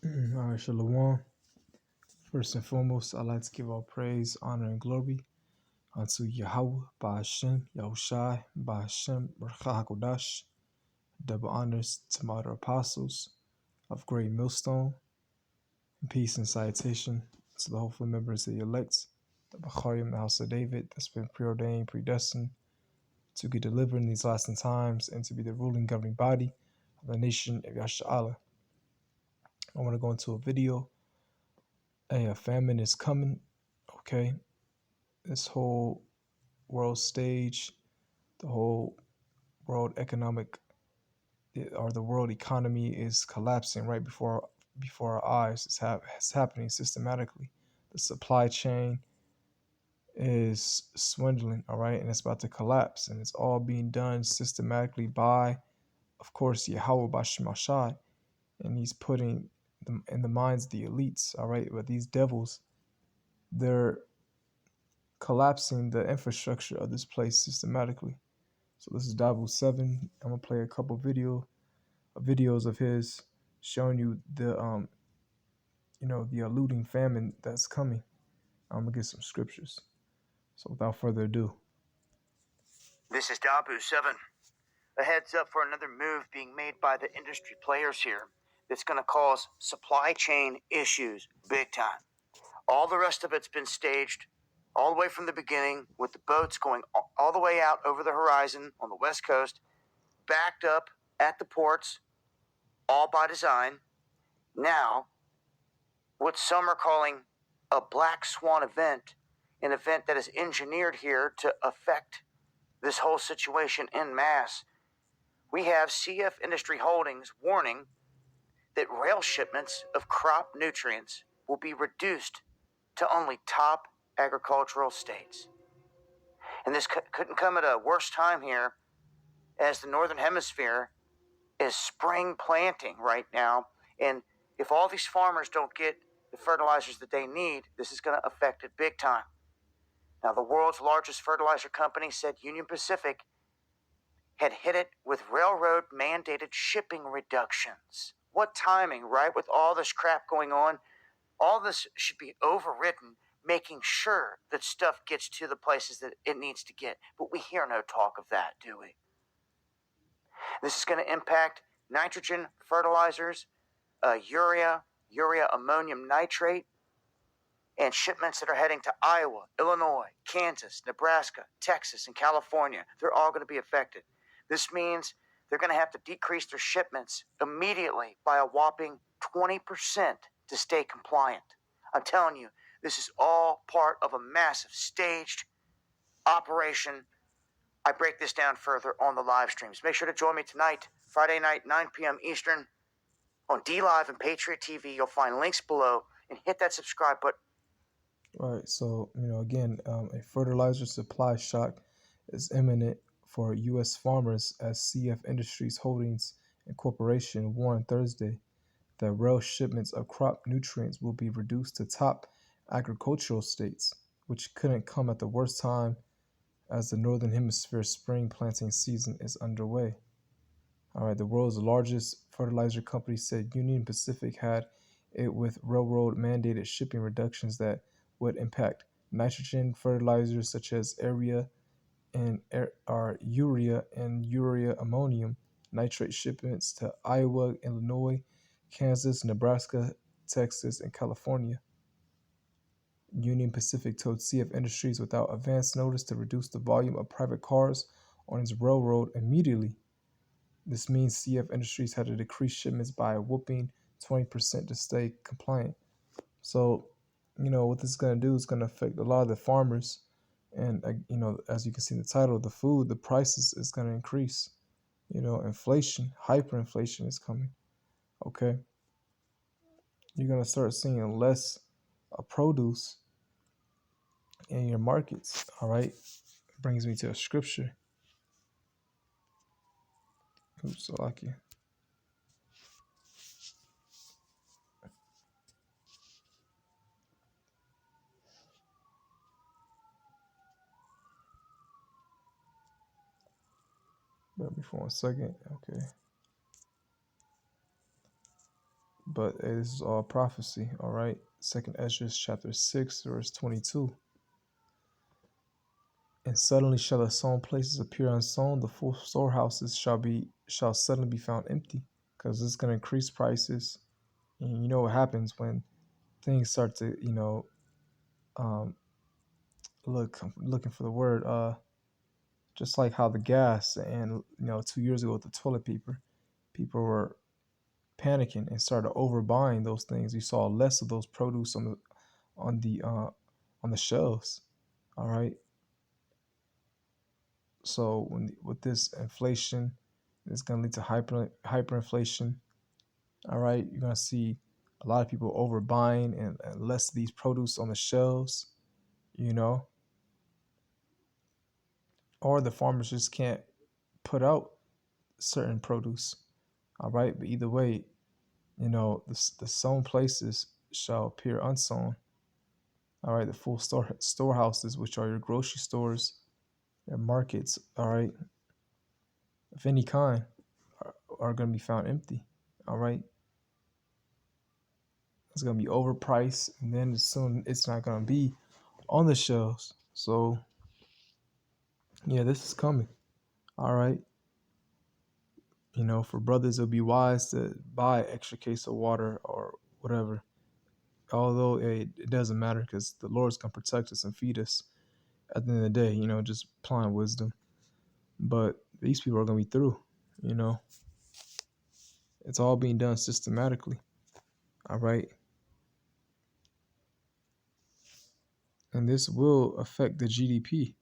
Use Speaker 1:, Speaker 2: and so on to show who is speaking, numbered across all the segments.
Speaker 1: All right, Shalom. First and foremost, I'd like to give all praise, honor, and glory unto Yahweh, Ba'ashem, Yahushai, Ba'ashem, Baruch HaKodash. Double honors to my other apostles of Great Millstone, and peace and salutation to the hopeful members of the elect, the Bacharim, the house of David, that's been preordained, predestined to get delivered in these last times and to be the ruling governing body of the nation of Yasha'Allah. I want to go into a video. A famine is coming, okay? This whole world stage, the whole world economic or the world economy is collapsing right before our eyes. It's happening systematically. The supply chain is swindling, all right, and it's about to collapse, and it's all being done systematically by, of course, Yahweh Bashimashai, and he's putting them in the minds of the elites, all right. But these devils, they're collapsing the infrastructure of this place systematically. So this is Dabu 7. I'm gonna play a couple videos of his showing you the eluding famine that's coming. I'm gonna get some scriptures. So without further ado.
Speaker 2: This is Dabu 7. A heads up for another move being made by the industry players here that's going to cause supply chain issues big time. All the rest of it's been staged all the way from the beginning, with the boats going all the way out over the horizon on the west coast, backed up at the ports, all by design. Now, what some are calling a black swan event, an event that is engineered here to affect this whole situation en masse. We have CF Industry Holdings warning that rail shipments of crop nutrients will be reduced to only top agricultural states. And this couldn't come at a worse time here, as the Northern Hemisphere is spring planting right now. And if all these farmers don't get the fertilizers that they need, this is going to affect it big time. Now, the world's largest fertilizer company said Union Pacific had hit it with railroad mandated shipping reductions. What timing, right? With all this crap going on, all this should be overridden, making sure that stuff gets to the places that it needs to get. But we hear no talk of that, do we? This is going to impact nitrogen fertilizers, urea ammonium nitrate, and shipments that are heading to Iowa, Illinois, Kansas, Nebraska, Texas, and California. They're all going to be affected. This means they're going to have to decrease their shipments immediately by a whopping 20% to stay compliant. I'm telling you, this is all part of a massive staged operation. I break this down further on the live streams. Make sure to join me tonight, Friday night, 9 p.m. Eastern, on DLive and Patriot TV. You'll find links below, and hit that subscribe button.
Speaker 1: All right, so again, a fertilizer supply shock is imminent for U.S. farmers as CF Industries Holdings Incorporation warned Thursday that rail shipments of crop nutrients will be reduced to top agricultural states, which couldn't come at the worst time as the Northern Hemisphere spring planting season is underway. All right, the world's largest fertilizer company said Union Pacific had it with railroad mandated shipping reductions that would impact nitrogen fertilizers such as urea and urea ammonium nitrate shipments to Iowa, Illinois, Kansas, Nebraska, Texas, and California. Union Pacific told CF Industries without advance notice to reduce the volume of private cars on its railroad immediately. This means CF Industries had to decrease shipments by a whooping 20% to stay compliant. So, what this is going to do is going to affect a lot of the farmers. And, as you can see in the title, the food, the prices is going to increase. Inflation, hyperinflation is coming. Okay. You're going to start seeing less produce in your markets. All right. Brings me to a scripture. Oops, so lucky. Bear me for 1 second. Okay. but this is all prophecy. All right, Second Ezra chapter 6 verse 22. And suddenly shall the sown places appear unsown; the full storehouses shall suddenly be found empty, because it's going to increase prices. And you know what happens when things start to um, looking for the word just like how the gas and 2 years ago with the toilet paper, people were panicking and started overbuying those things. You saw less of those produce on the uh, on the shelves. All right. So with this inflation, it's going to lead to hyperinflation. All right, you're going to see a lot of people overbuying and less of these produce on the shelves. You know, or the farmers just can't put out certain produce. All right, but either way, the sown places shall appear unsown. All right, the full storehouses, which are your grocery stores, your markets, all right, of any kind, are going to be found empty. All right, it's going to be overpriced, and then soon it's not going to be on the shelves. So yeah, this is coming. All right, for brothers, it'll be wise to buy extra case of water or whatever. Although it doesn't matter because the Lord's gonna protect us and feed us at the end of the day. Just applying wisdom. But these people are gonna be through. You know, it's all being done systematically. All right, and this will affect the GDP.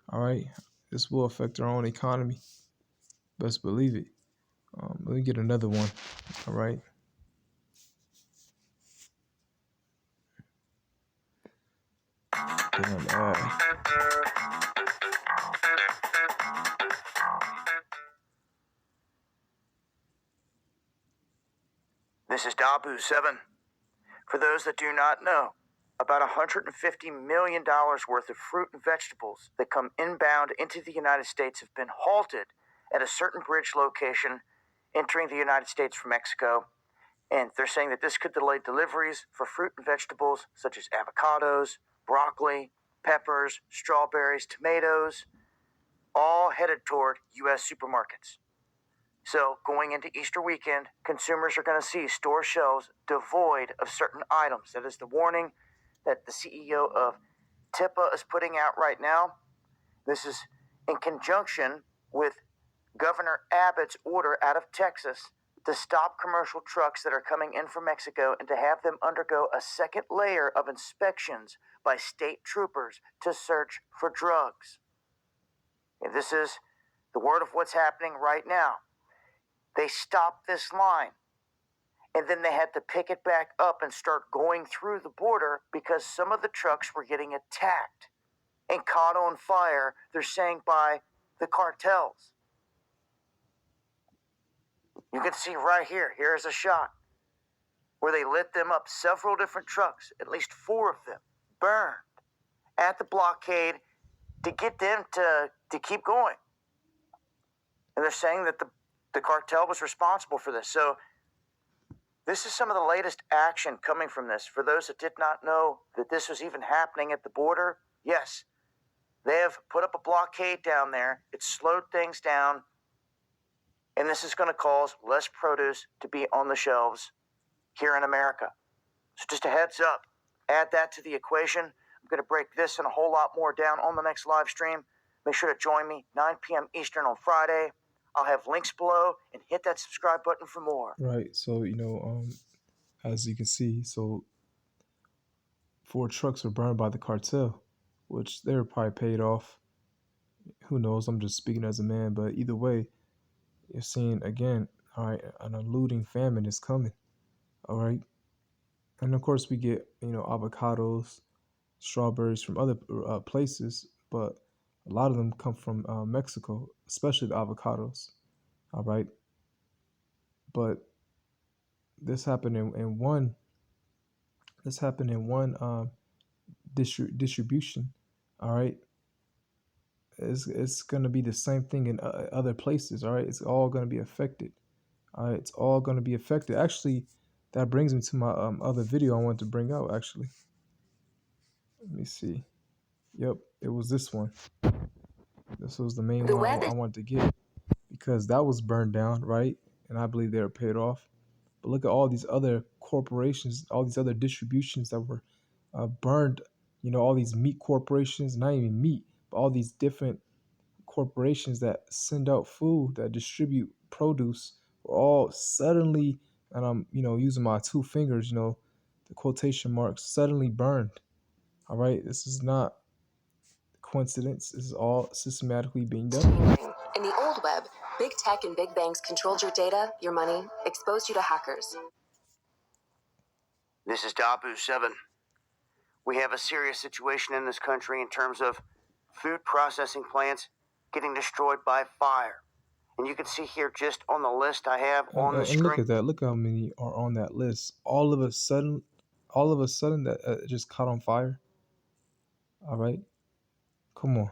Speaker 1: All right, this will affect our own economy. Best believe it. Let me get another one. All right. And,
Speaker 2: This is Dabu 7. For those that do not know, about $150 million worth of fruit and vegetables that come inbound into the United States have been halted at a certain bridge location entering the United States from Mexico. And they're saying that this could delay deliveries for fruit and vegetables such as avocados, broccoli, peppers, strawberries, tomatoes, all headed toward U.S. supermarkets. So, going into Easter weekend, consumers are going to see store shelves devoid of certain items. That is the warning that the CEO of TIPA is putting out right now. This is in conjunction with Governor Abbott's order out of Texas to stop commercial trucks that are coming in from Mexico and to have them undergo a second layer of inspections by state troopers to search for drugs. And this is the word of what's happening right now. They stopped this line, and then they had to pick it back up and start going through the border because some of the trucks were getting attacked and caught on fire, they're saying, by the cartels. You can see right here, here's a shot where they lit them up, several different trucks, at least 4 of them, burned at the blockade to get them to keep going. And they're saying that the cartel was responsible for this. So this is some of the latest action coming from this. For those that did not know that this was even happening at the border, yes, they have put up a blockade down there. It slowed things down. And this is going to cause less produce to be on the shelves here in America. So just a heads up, add that to the equation. I'm going to break this and a whole lot more down on the next live stream. Make sure to join me 9 p.m. Eastern on Friday. I'll have links below, and hit that subscribe button for more.
Speaker 1: right. So as you can see, so 4 trucks were burned by the cartel, which they were probably paid off. Who knows? I'm just speaking as a man, but either way, you're seeing again. All right, an eluding famine is coming. All right, and of course we get avocados, strawberries from other places, but a lot of them come from Mexico, especially the avocados. All right, but this happened in one. This happened in one distribution. All right, it's going to be the same thing in other places. All right, it's all going to be affected. All right, it's all going to be affected. Actually, That brings me to my other video I wanted to bring out, actually. Let me see. Yep, it was this one. This was the main one I wanted to get because that was burned down, right? And I believe they were paid off. But look at all these other corporations, all these other distributions that were burned. You know, all these meat corporations, not even meat, but all these different corporations that send out food, that distribute produce, were all suddenly, and I'm, using my two fingers, the quotation marks, suddenly burned. All right, this is not coincidence. This is all systematically being done.
Speaker 2: In the old web, big tech and big banks controlled your data, your money, exposed you to hackers. This is Dabu 7. We have a serious situation in this country in terms of food processing plants getting destroyed by fire. And you can see here just on the list I have on the
Speaker 1: And
Speaker 2: screen.
Speaker 1: look at that. Look how many are on that list. All of a sudden, that just caught on fire. All right, come on.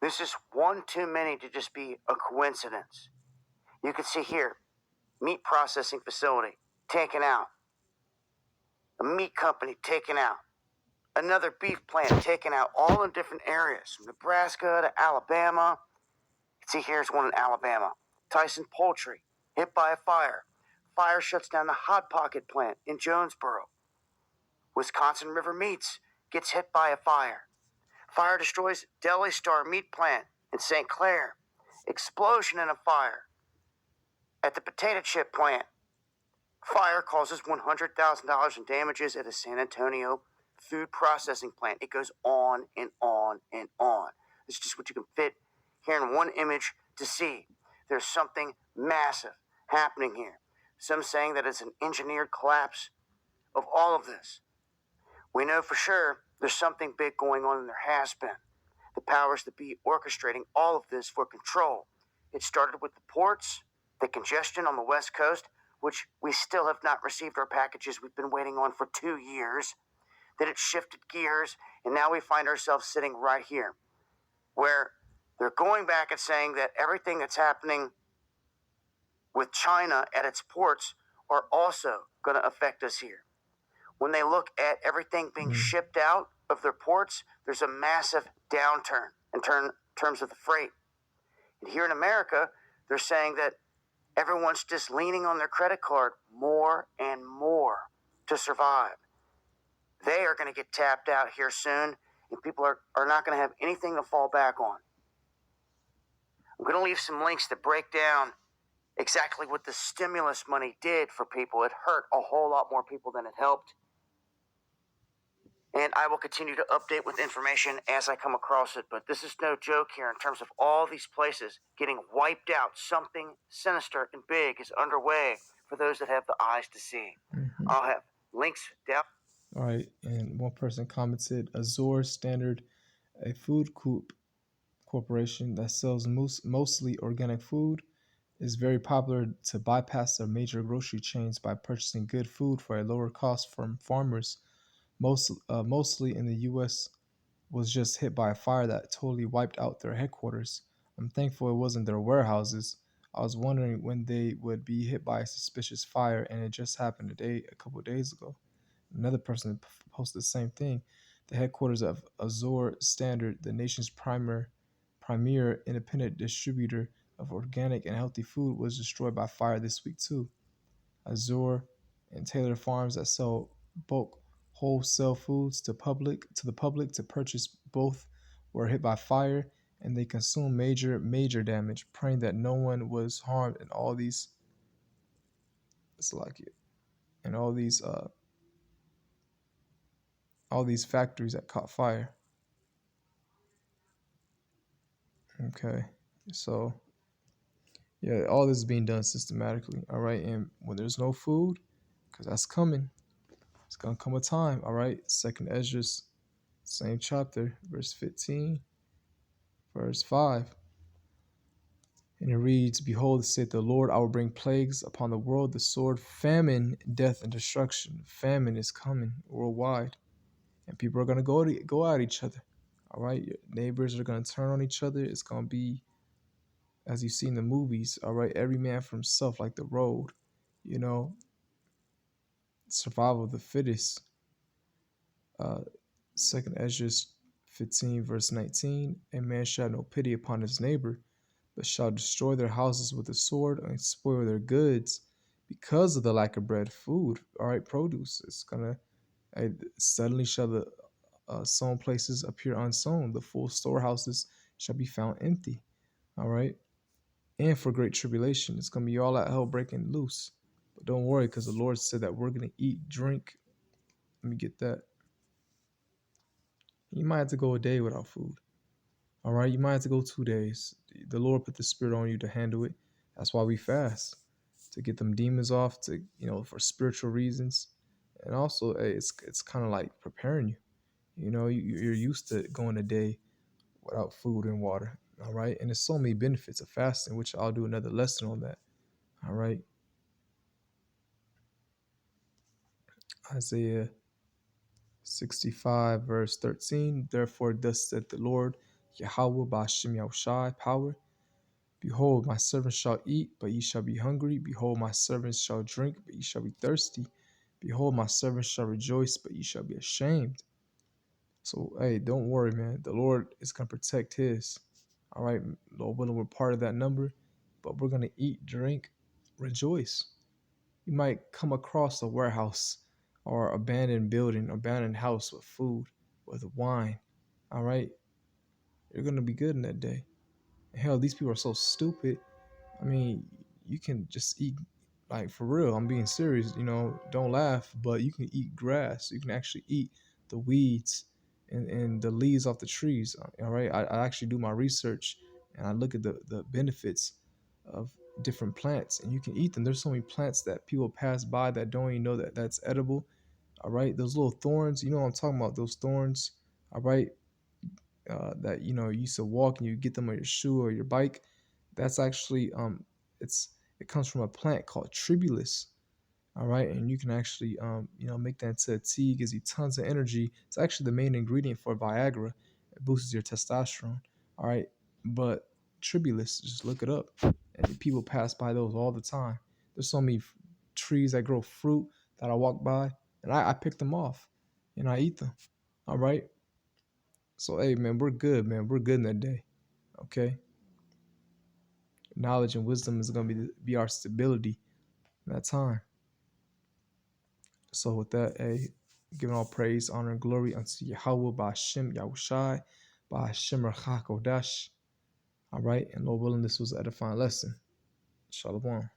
Speaker 2: This is one too many to just be a coincidence. You can see here, meat processing facility taken out, a meat company taken out, another beef plant taken out, all in different areas, from Nebraska to Alabama. You can see here's one in Alabama. Tyson Poultry, hit by a fire. Fire shuts down the Hot Pocket plant in Jonesboro. Wisconsin River Meats gets hit by a fire. Fire destroys Deli Star meat plant in St. Clair. Explosion in a fire at the potato chip plant. Fire causes $100,000 in damages at a San Antonio food processing plant. It goes on and on and on. It's just what you can fit here in one image to see. There's something massive happening here. Some saying that it's an engineered collapse of all of this. We know for sure there's something big going on, and there has been. The powers that be orchestrating all of this for control. It started with the ports, the congestion on the West Coast, which we still have not received our packages we've been waiting on for 2 years. Then it shifted gears, and now we find ourselves sitting right here, where they're going back and saying that everything that's happening with China at its ports are also going to affect us here. When they look at everything being shipped out of their ports, there's a massive downturn in terms of the freight. And here in America, they're saying that everyone's just leaning on their credit card more and more to survive. They are going to get tapped out here soon, and people are not going to have anything to fall back on. I'm going to leave some links that break down exactly what the stimulus money did for people. It hurt a whole lot more people than it helped. And I will continue to update with information as I come across it. But this is no joke here in terms of all these places getting wiped out. Something sinister and big is underway for those that have the eyes to see. I'll have links down.
Speaker 1: All right, and one person commented, Azor Standard, a food corporation that sells mostly organic food, is very popular to bypass the major grocery chains by purchasing good food for a lower cost from farmers, mostly in the U.S. was just hit by a fire that totally wiped out their headquarters. I'm thankful it wasn't their warehouses. I was wondering when they would be hit by a suspicious fire, and it just happened a couple of days ago. Another person posted the same thing. The headquarters of Azor Standard, the nation's premier independent distributor of organic and healthy food, was destroyed by fire this week too. Azor and Taylor Farms that sell bulk wholesale foods to the public to purchase both were hit by fire, and they consumed major damage. Praying that no one was harmed in all these. It's like it, and all these factories that caught fire. Okay, so yeah, all this is being done systematically. All right, and when there's no food, because that's coming, it's gonna come a time. All right, Second Esdras, same chapter, verse 15, verse 5. And it reads, Behold, saith the Lord, I will bring plagues upon the world, the sword, famine, death, and destruction. Famine is coming worldwide. And people are going to go at each other. All right? Your neighbors are going to turn on each other. It's going to be as you see in the movies, all right, every man for himself, like the road, you know, survival of the fittest. Uh, Second Ezra 15, verse 19, a man shall have no pity upon his neighbor, but shall destroy their houses with the sword and spoil their goods because of the lack of bread, food, all right, produce. It's gonna, suddenly shall the sown places appear unsown, the full storehouses shall be found empty, all right. And for great tribulation, it's gonna be all that hell breaking loose. But don't worry, because the Lord said that we're gonna eat, drink. Let me get that. You might have to go a day without food. All right, you might have to go 2 days. The Lord put the spirit on you to handle it. That's why we fast, to get them demons off, to for spiritual reasons, and also hey, it's kind of like preparing you. You're used to going a day without food and water. All right, and there's so many benefits of fasting, which I'll do another lesson on that. All right, Isaiah 65 verse 13. Therefore, thus said the Lord Yahweh Ba'Shem Yahushai, power. Behold, my servants shall eat, but ye shall be hungry. Behold, my servants shall drink, but ye shall be thirsty. Behold, my servants shall rejoice, but ye shall be ashamed. So, hey, don't worry, man. The Lord is going to protect his. All right, Lord willing, we're part of that number, but we're going to eat, drink, rejoice. You might come across a warehouse or abandoned building, abandoned house with food, with wine. All right, you're going to be good in that day. Hell, these people are so stupid. I mean, you can just eat, like for real. I'm being serious. Don't laugh, but you can eat grass. You can actually eat the weeds and the leaves off the trees. All right. I actually do my research and I look at the benefits of different plants, and you can eat them. There's so many plants that people pass by that don't even know that that's edible. All right. Those little thorns, you know what I'm talking about, those thorns. All right. That you used to walk and you get them on your shoe or your bike. That's actually it's it comes from a plant called tribulus. All right, and you can actually make that into a tea. Gives you tons of energy. It's actually the main ingredient for Viagra. It boosts your testosterone. All right, but tribulus, just look it up, and people pass by those all the time. There's so many trees that grow fruit that I walk by, and I pick them off, and I eat them. All right, so hey man, we're good, man. We're good in that day. Okay, knowledge and wisdom is gonna be our stability in that time. So with that, giving all praise, honor, and glory unto Yahweh by Hashem Yahushai, by Hashem Rachakodash. All right, and Lord willing, this was an edifying lesson. Shalom.